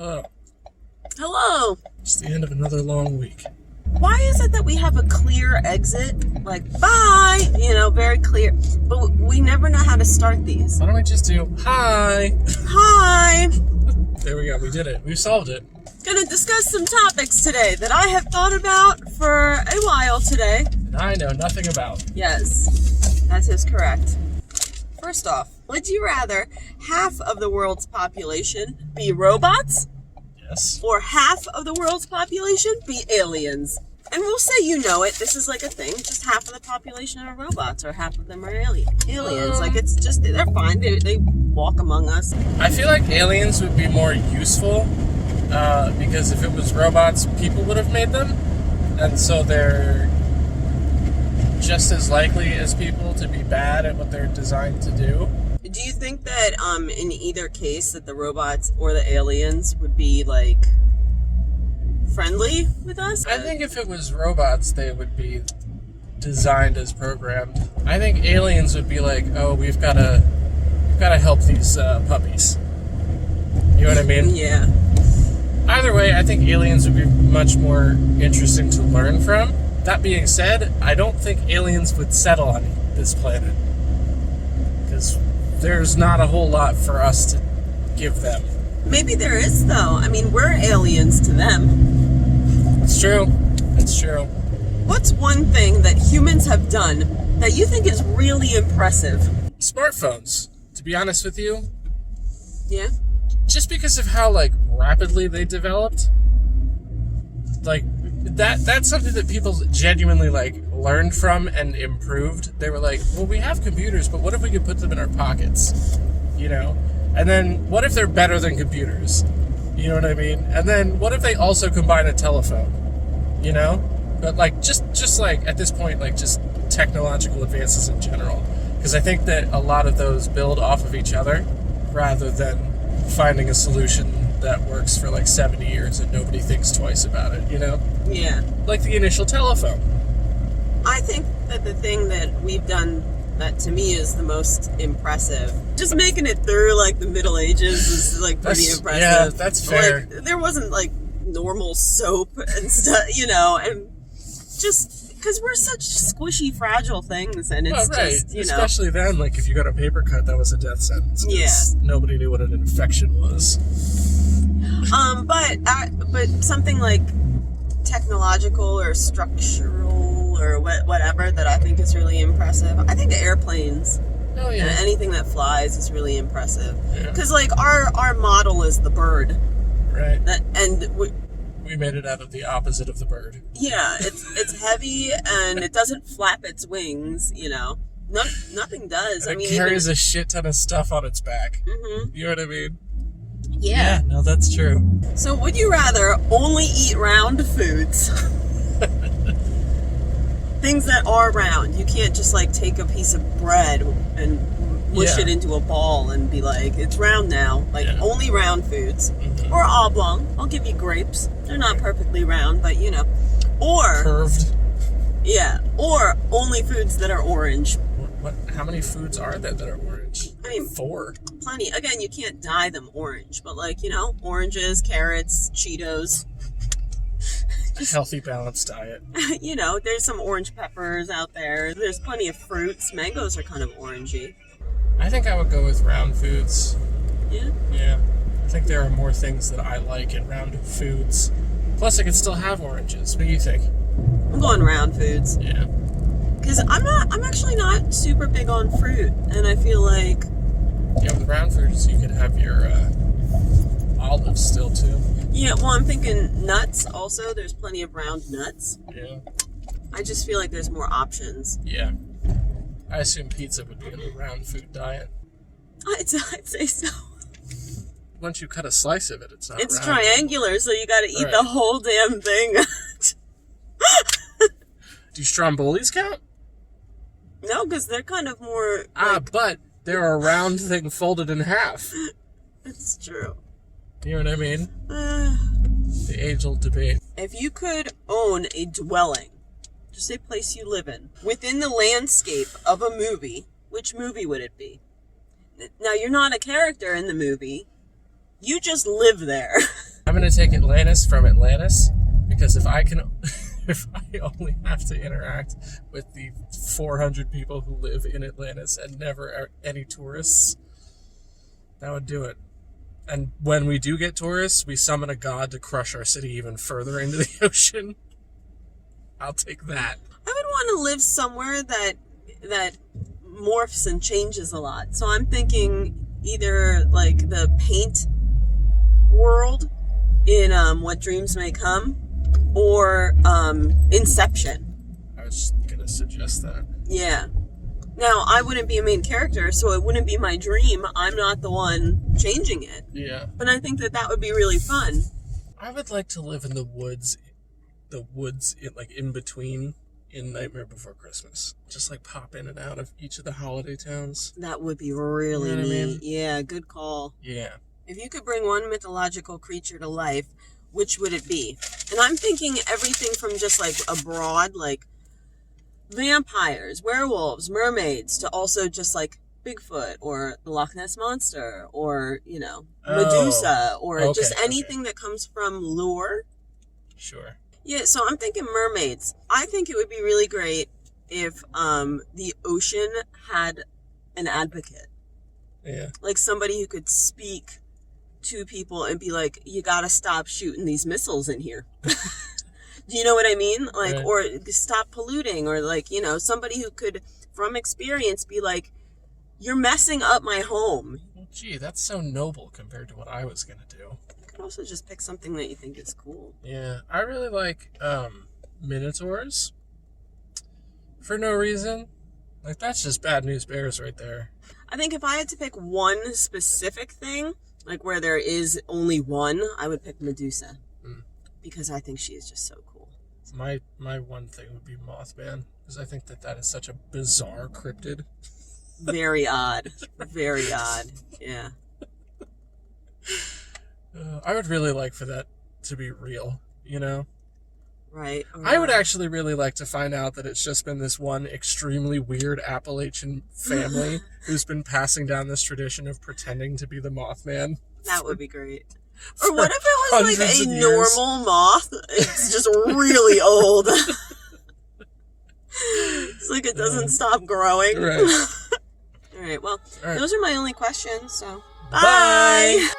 Oh, Hello. it's the end of another long week. Why is it that we have a clear exit? Like, bye! Very clear. But we never know how to start these. Why don't we just do hi? Hi! There we go. We did it. We solved it. Gonna discuss some topics today that I have thought about for a while today. And I know nothing about. Yes, that is correct. First off, would you rather half of the world's population be robots? Yes. Or half of the world's population be aliens? And we'll say this is like a thing, just half of the population are robots or half of them are aliens. Like, it's just, they're fine, they walk among us. I feel like aliens would be more useful because if it was robots, people would have made them. And so they're just as likely as people to be bad at what they're designed to do. Do you think that in either case that the robots or the aliens would be like friendly with us? I think if it was robots, they would be designed as programmed. I think aliens would be like, oh, we've got to help these puppies. You know what I mean? Yeah. Either way, I think aliens would be much more interesting to learn from. That being said, I don't think aliens would settle on this planet. Because there's not a whole lot for us to give them. Maybe there is, though. I mean, we're aliens to them. It's true. It's true. What's one thing that humans have done that you think is really impressive? Smartphones, to be honest with you. Yeah? Just because of how, rapidly they developed. That's something that people genuinely, learned from and improved. They were like, well, we have computers, but what if we could put them in our pockets? And then what if they're better than computers? You know what I mean? And then what if they also combine a telephone? But just at this point, just technological advances in general. Because I think that a lot of those build off of each other rather than finding a solution that works for 70 years and nobody thinks twice about it, Yeah. Like the initial telephone. I think that the thing that we've done that to me is the most impressive, just making it through the Middle Ages is pretty impressive. Yeah, that's fair. There wasn't normal soap and stuff, and just because we're such squishy, fragile things, and it's right. just, Especially then, if you got a paper cut, that was a death sentence. Yeah. Nobody knew what an infection was. But something like technological or structural or whatever that I think is really impressive. I think airplanes. Oh yeah. And anything that flies is really impressive. Yeah. Because our model is the bird. Right. We made it out of the opposite of the bird. Yeah, it's heavy and it doesn't flap its wings. Nothing does. And it carries a shit ton of stuff on its back. Mm-hmm. You know what I mean? Yeah. No, that's true. So would you rather only eat round foods? Things that are round. You can't just take a piece of bread and mush it into a ball and be like, it's round now. Only round foods. Mm-hmm. Or oblong. I'll give you grapes. They're not perfectly round, but Or curved. Yeah. Or only foods that are orange. What? How many foods are there that are orange? I mean, 4. Plenty. Again, you can't dye them orange, but oranges, carrots, Cheetos. A healthy, balanced diet. There's some orange peppers out there. There's plenty of fruits. Mangoes are kind of orangey. I think I would go with round foods. Yeah? Yeah. I think there are more things that I like in round foods. Plus, I could still have oranges. What do you think? I'm going round foods. Yeah. Because I'm actually not super big on fruit, and I feel like... Yeah, with round foods, you could have your olives still, too. Yeah, well, I'm thinking nuts also. There's plenty of round nuts. Yeah. I just feel like there's more options. Yeah. I assume pizza would be in the round food diet. I'd say so. Once you cut a slice of it, it's not It's round. triangular, so you gotta eat the whole damn thing. Do Strombolis count? No, because they're kind of more... But they're a round thing folded in half. It's true. You know what I mean? The age-old debate. If you could own a dwelling, just a place you live in, within the landscape of a movie, which movie would it be? Now, you're not a character in the movie. You just live there. I'm going to take Atlantis from Atlantis, because if I only have to interact with the 400 people who live in Atlantis and never any tourists, that would do it. And when we do get tourists, we summon a god to crush our city even further into the ocean. I'll take that. I would want to live somewhere that morphs and changes a lot. So I'm thinking either like the paint world in What Dreams May Come, or Inception. I was gonna suggest that. Yeah. Now, I wouldn't be a main character, so it wouldn't be my dream. I'm not the one changing it. Yeah. But I think that would be really fun. I would like to live in the woods in between in Nightmare Before Christmas. Just like pop in and out of each of the holiday towns. That would be really You know what neat. I mean? Yeah, good call. Yeah. If you could bring one mythological creature to life, which would it be? And I'm thinking everything from just like abroad, like vampires, werewolves, mermaids, to also just like Bigfoot or the Loch Ness Monster or, Medusa or just anything that comes from lore. Sure. Yeah, so I'm thinking mermaids. I think it would be really great if the ocean had an advocate. Yeah. Like somebody who could speak to people and be like, you gotta stop shooting these missiles in here. Do you know what I mean? Like, right. Or stop polluting, or like, somebody who could, from experience, be like, you're messing up my home. Well, gee, that's so noble compared to what I was gonna do. You could also just pick something that you think is cool. Yeah, I really like minotaurs. For no reason. Like, that's just bad news bears right there. I think if I had to pick one specific thing, like where there is only one, I would pick Medusa. Because I think she is just so cool. My one thing would be Mothman, because I think that is such a bizarre cryptid. Very odd. Very odd. Yeah. I would really like for that to be real, Right. I would actually really like to find out that it's just been this one extremely weird Appalachian family who's been passing down this tradition of pretending to be the Mothman. That would be great. Or what if it was like a years. normal moth? It's just really old. It's like it doesn't stop growing. Right. All right. Well, All right. those are my only questions. So, Bye. bye.